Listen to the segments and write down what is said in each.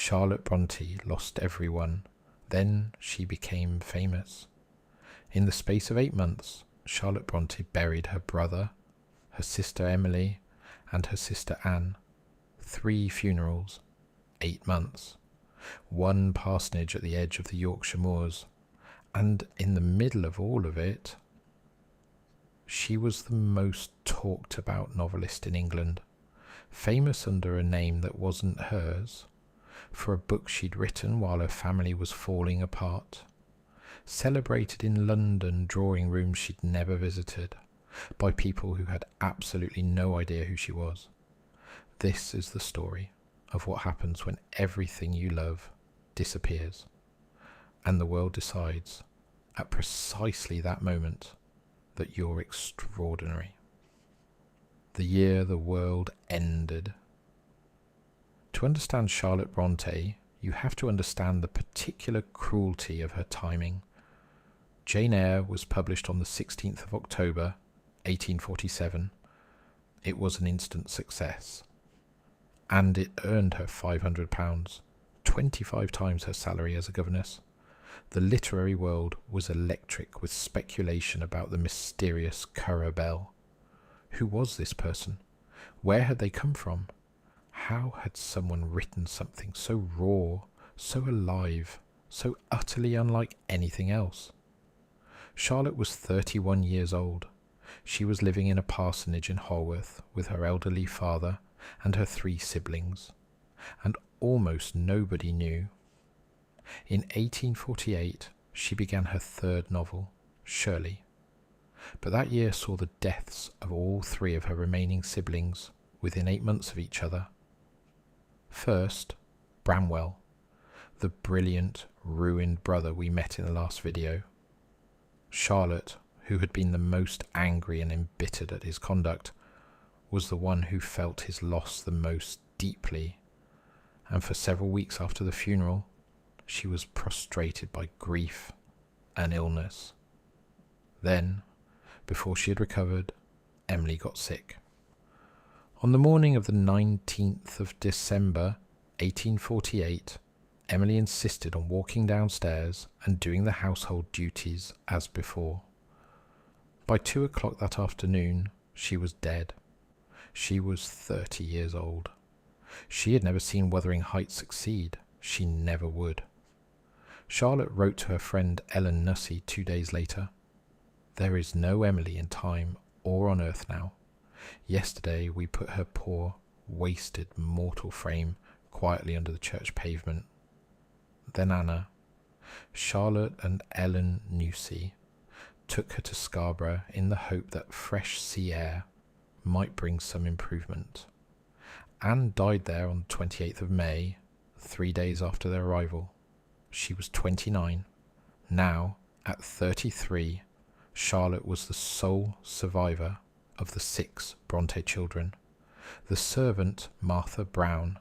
Charlotte Brontë lost everyone. Then she became famous. In the space of 8 months, Charlotte Brontë buried her brother, her sister Emily, and her sister Anne. 3 funerals, 8 months. 1 parsonage at the edge of the Yorkshire moors. And in the middle of all of it, she was the most talked about novelist in England, famous under a name that wasn't hers, for a book she'd written while her family was falling apart, celebrated in London drawing rooms she'd never visited, by people who had absolutely no idea who she was. This is the story of what happens when everything you love disappears, and the world decides, at precisely that moment, that you're extraordinary. The year the world ended. To understand Charlotte Brontë, you have to understand the particular cruelty of her timing. Jane Eyre was published on the 16th of October, 1847. It was an instant success. And it earned her £500, 25 times her salary as a governess. The literary world was electric with speculation about the mysterious Currer Bell. Who was this person? Where had they come from? How had someone written something so raw, so alive, so utterly unlike anything else? Charlotte was 31 years old. She was living in a parsonage in Haworth with her elderly father and her 3 siblings, and almost nobody knew. In 1848 she began her 3rd novel, Shirley, but that year saw the deaths of all 3 of her remaining siblings within 8 months of each other. First, Bramwell, the brilliant, ruined brother we met in the last video. Charlotte, who had been the most angry and embittered at his conduct, was the one who felt his loss the most deeply, and for several weeks after the funeral, she was prostrated by grief and illness. Then, before she had recovered, Emily got sick. On the morning of the 19th of December, 1848, Emily insisted on walking downstairs and doing the household duties as before. By 2 o'clock that afternoon, she was dead. She was 30 years old. She had never seen Wuthering Heights succeed. She never would. Charlotte wrote to her friend Ellen Nussey 2 days later. There is no Emily in time or on earth now. Yesterday we put her poor, wasted, mortal frame quietly under the church pavement. Then Anna, Charlotte and Ellen Nussey, took her to Scarborough in the hope that fresh sea air might bring some improvement. Anne died there on the 28th of May, 3 days after their arrival. She was 29. Now, at 33, Charlotte was the sole survivor of the 6 Brontë children. The servant, Martha Brown,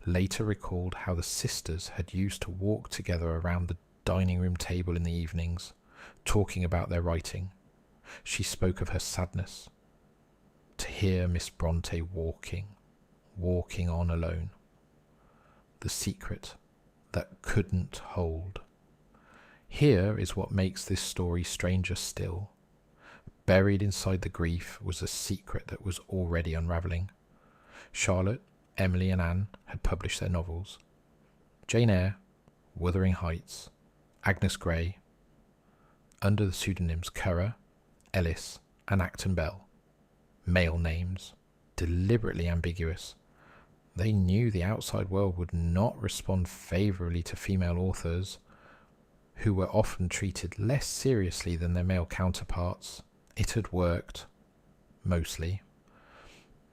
later recalled how the sisters had used to walk together around the dining room table in the evenings, talking about their writing. She spoke of her sadness. To hear Miss Brontë walking on alone. The secret that couldn't hold. Here is what makes this story stranger still. Buried inside the grief was a secret that was already unravelling. Charlotte, Emily and Anne had published their novels. Jane Eyre, Wuthering Heights, Agnes Grey, under the pseudonyms Currer, Ellis and Acton Bell. Male names, deliberately ambiguous. They knew the outside world would not respond favourably to female authors, who were often treated less seriously than their male counterparts. It had worked, mostly.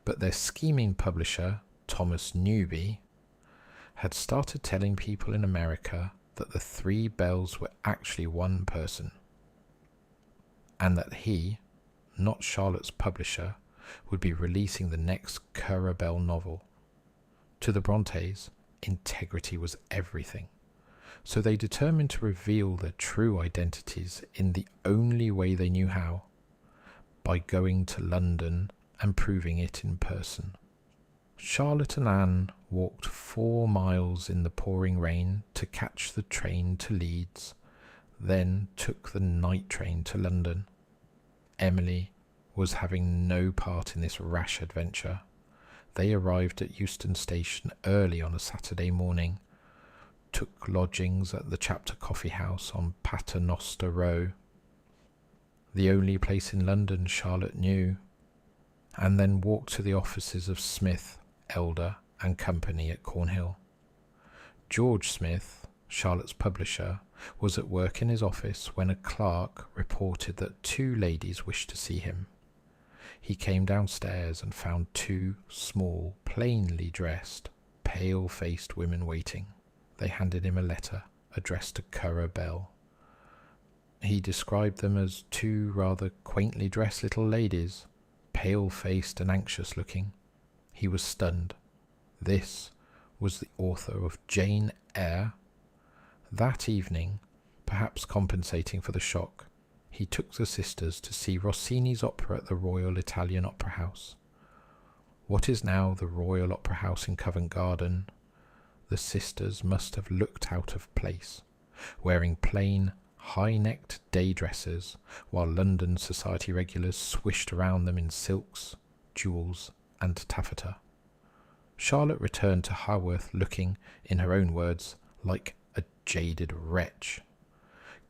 But their scheming publisher, Thomas Newby, had started telling people in America that the 3 Bells were actually one person, and that he, not Charlotte's publisher, would be releasing the next Currer Bell novel. To the Brontës, integrity was everything, so they determined to reveal their true identities in the only way they knew how, by going to London and proving it in person. Charlotte and Anne walked 4 miles in the pouring rain to catch the train to Leeds, then took the night train to London. Emily was having no part in this rash adventure. They arrived at Euston Station early on a Saturday morning, took lodgings at the Chapter Coffee House on Paternoster Row, the only place in London Charlotte knew, and then walked to the offices of Smith, Elder and Company at Cornhill. George Smith, Charlotte's publisher, was at work in his office when a clerk reported that 2 ladies wished to see him. He came downstairs and found 2 small, plainly dressed, pale-faced women waiting. They handed him a letter addressed to Currer Bell. He described them as 2 rather quaintly dressed little ladies, pale-faced and anxious-looking. He was stunned. This was the author of Jane Eyre. That evening, perhaps compensating for the shock, he took the sisters to see Rossini's opera at the Royal Italian Opera House. What is now the Royal Opera House in Covent Garden, the sisters must have looked out of place, wearing plain, high-necked day dresses, while London society regulars swished around them in silks, jewels, and taffeta. Charlotte returned to Haworth looking, in her own words, like a jaded wretch.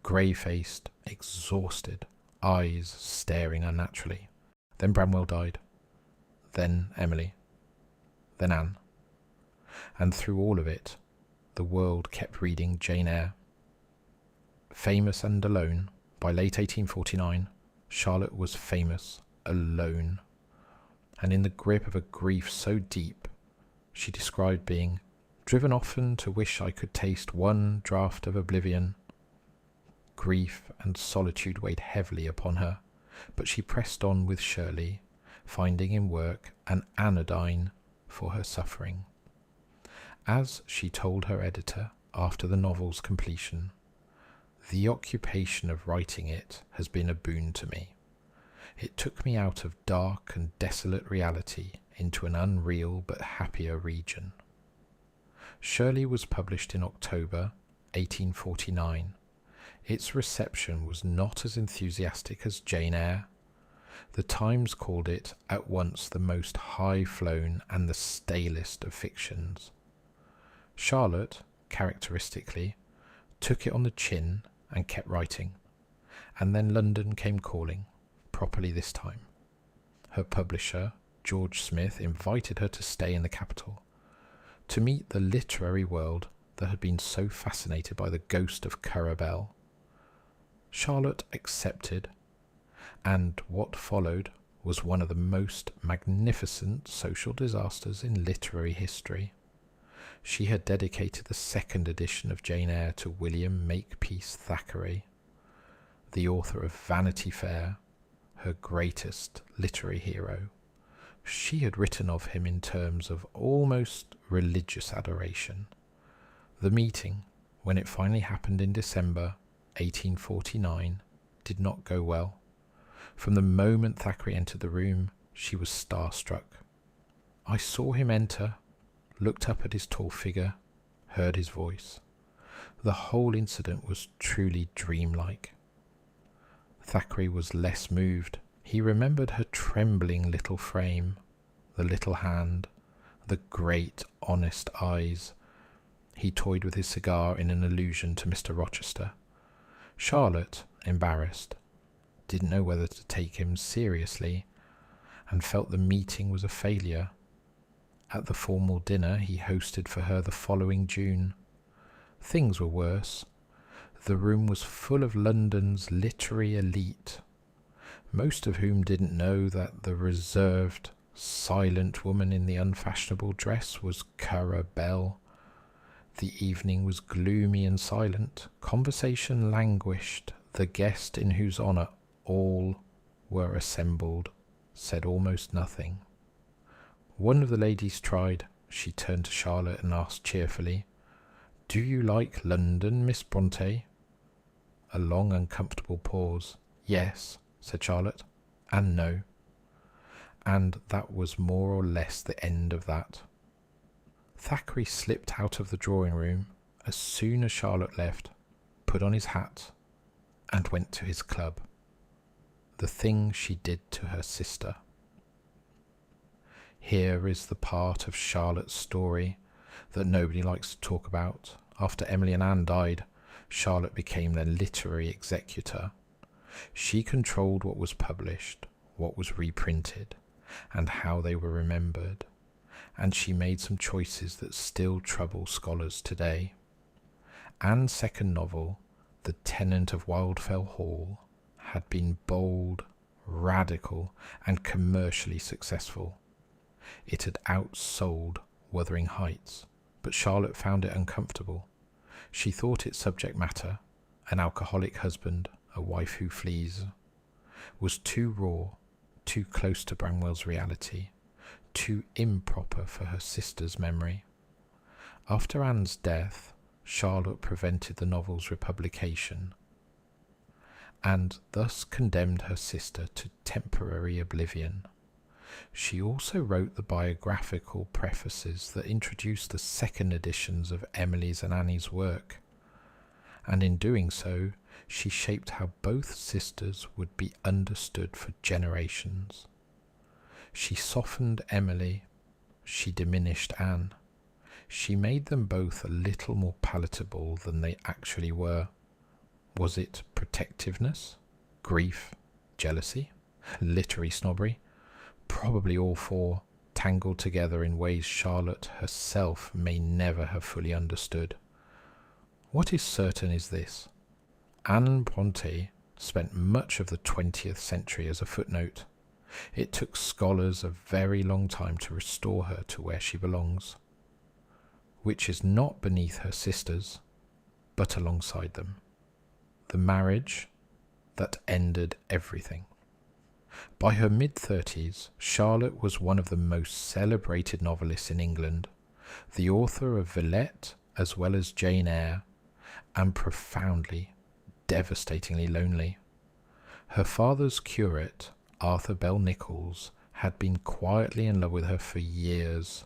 Grey-faced, exhausted, eyes staring unnaturally. Then Bramwell died. Then Emily. Then Anne. And through all of it, the world kept reading Jane Eyre. Famous and alone, by late 1849, Charlotte was famous, alone, and in the grip of a grief so deep, she described being driven often to wish I could taste one draught of oblivion. Grief and solitude weighed heavily upon her, but she pressed on with Shirley, finding in work an anodyne for her suffering. As she told her editor after the novel's completion, "The occupation of writing it has been a boon to me. It took me out of dark and desolate reality into an unreal but happier region." Shirley was published in October 1849. Its reception was not as enthusiastic as Jane Eyre. The Times called it at once the most high-flown and the stalest of fictions. Charlotte, characteristically, took it on the chin and kept writing, and then London came calling, properly this time. Her publisher, George Smith, invited her to stay in the capital, to meet the literary world that had been so fascinated by the ghost of Currer Bell. Charlotte accepted, and what followed was one of the most magnificent social disasters in literary history. She had dedicated the 2nd edition of Jane Eyre to William Makepeace Thackeray, the author of Vanity Fair, her greatest literary hero. She had written of him in terms of almost religious adoration. The meeting, when it finally happened in December 1849, did not go well. From the moment Thackeray entered the room, she was starstruck. I saw him enter, looked up at his tall figure, heard his voice. The whole incident was truly dreamlike. Thackeray was less moved. He remembered her trembling little frame, the little hand, the great, honest eyes. He toyed with his cigar in an allusion to Mr. Rochester. Charlotte, embarrassed, didn't know whether to take him seriously, and felt the meeting was a failure. At the formal dinner he hosted for her the following June, things were worse. The room was full of London's literary elite, most of whom didn't know that the reserved, silent woman in the unfashionable dress was Currer Bell. The evening was gloomy and silent. Conversation languished. The guest in whose honour all were assembled said almost nothing. One of the ladies tried. She turned to Charlotte and asked cheerfully, "Do you like London, Miss Brontë?" A long, uncomfortable pause. "Yes," said Charlotte, "and no." and that was more or less the end of that. Thackeray slipped out of the drawing room as soon as Charlotte left, put on his hat, and went to his club. The thing she did to her sister. Here is the part of Charlotte's story that nobody likes to talk about. After Emily and Anne died, Charlotte became their literary executor. She controlled what was published, what was reprinted, and how they were remembered, and she made some choices that still trouble scholars today. Anne's second novel, The Tenant of Wildfell Hall, had been bold, radical, and commercially successful. It had outsold Wuthering Heights, but Charlotte found it uncomfortable. She thought its subject matter, an alcoholic husband, a wife who flees, was too raw, too close to Branwell's reality, too improper for her sister's memory. After Anne's death, Charlotte prevented the novel's republication, and thus condemned her sister to temporary oblivion. She also wrote the biographical prefaces that introduced the second editions of Emily's and Annie's work, and in doing so, she shaped how both sisters would be understood for generations. She softened Emily, she diminished Anne. She made them both a little more palatable than they actually were. Was it protectiveness, grief, jealousy, literary snobbery? Probably all four, tangled together in ways Charlotte herself may never have fully understood. What is certain is this: Anne Brontë spent much of the 20th century as a footnote. It took scholars a very long time to restore her to where she belongs, which is not beneath her sisters, but alongside them. The marriage that ended everything. By her mid-30s, Charlotte was one of the most celebrated novelists in England, the author of Villette as well as Jane Eyre, and profoundly, devastatingly lonely. Her father's curate, Arthur Bell Nichols, had been quietly in love with her for years.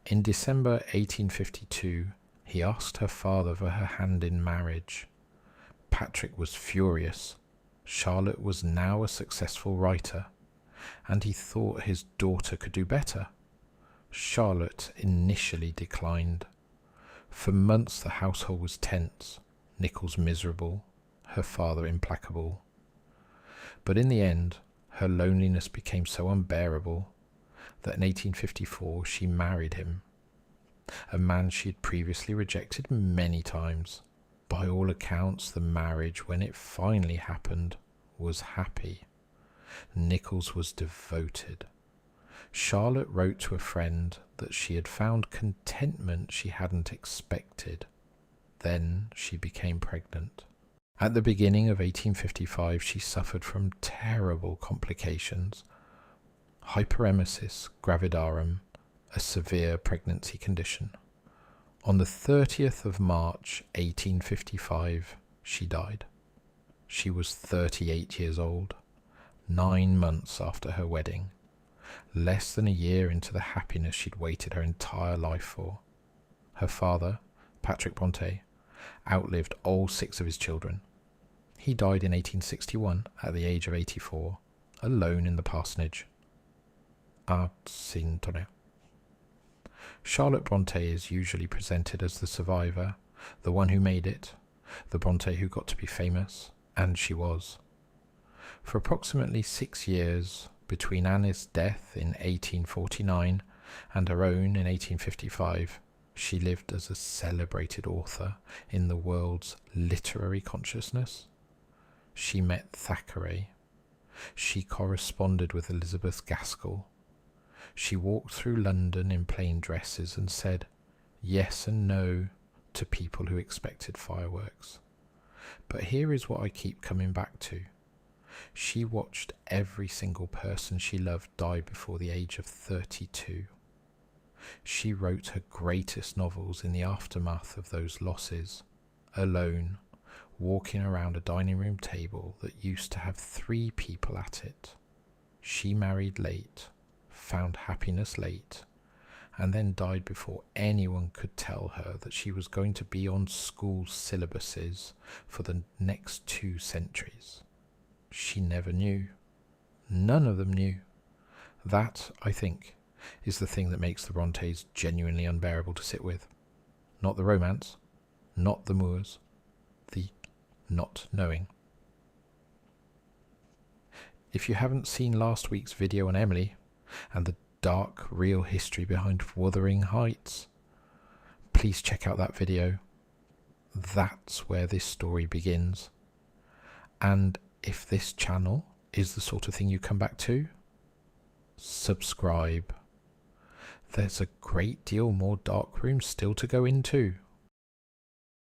In December 1852, he asked her father for her hand in marriage. Patrick was furious. Charlotte was now a successful writer, and he thought his daughter could do better. Charlotte initially declined. For months the household was tense, Nichols miserable, her father implacable. But in the end, her loneliness became so unbearable that in 1854 she married him, a man she had previously rejected many times. By all accounts, the marriage, when it finally happened, was happy. Nichols was devoted. Charlotte wrote to a friend that she had found contentment she hadn't expected. Then she became pregnant. At the beginning of 1855, she suffered from terrible complications. Hyperemesis gravidarum, a severe pregnancy condition. On the 30th of March 1855, she died. She was 38 years old, 9 months after her wedding, less than a year into the happiness she'd waited her entire life for. Her father, Patrick Brontë, outlived all 6 of his children. He died in 1861 at the age of 84, alone in the parsonage. Charlotte Brontë is usually presented as the survivor, the one who made it, the Brontë who got to be famous, and she was. For approximately 6 years, between Anne's death in 1849 and her own in 1855, she lived as a celebrated author in the world's literary consciousness. She met Thackeray. She corresponded with Elizabeth Gaskell. She walked through London in plain dresses and said yes and no to people who expected fireworks. But here is what I keep coming back to. She watched every single person she loved die before the age of 32. She wrote her greatest novels in the aftermath of those losses, alone, walking around a dining room table that used to have 3 people at it. She married late, found happiness late, and then died before anyone could tell her that she was going to be on school syllabuses for the next 2 centuries. She never knew. None of them knew. That, I think, is the thing that makes the Brontes genuinely unbearable to sit with. Not the romance, not the moors, the not knowing. If you haven't seen last week's video on Emily and the dark real history behind Wuthering Heights, please check out that video. That's where this story begins. And if this channel is the sort of thing you come back to, subscribe. There's a great deal more dark rooms still to go into.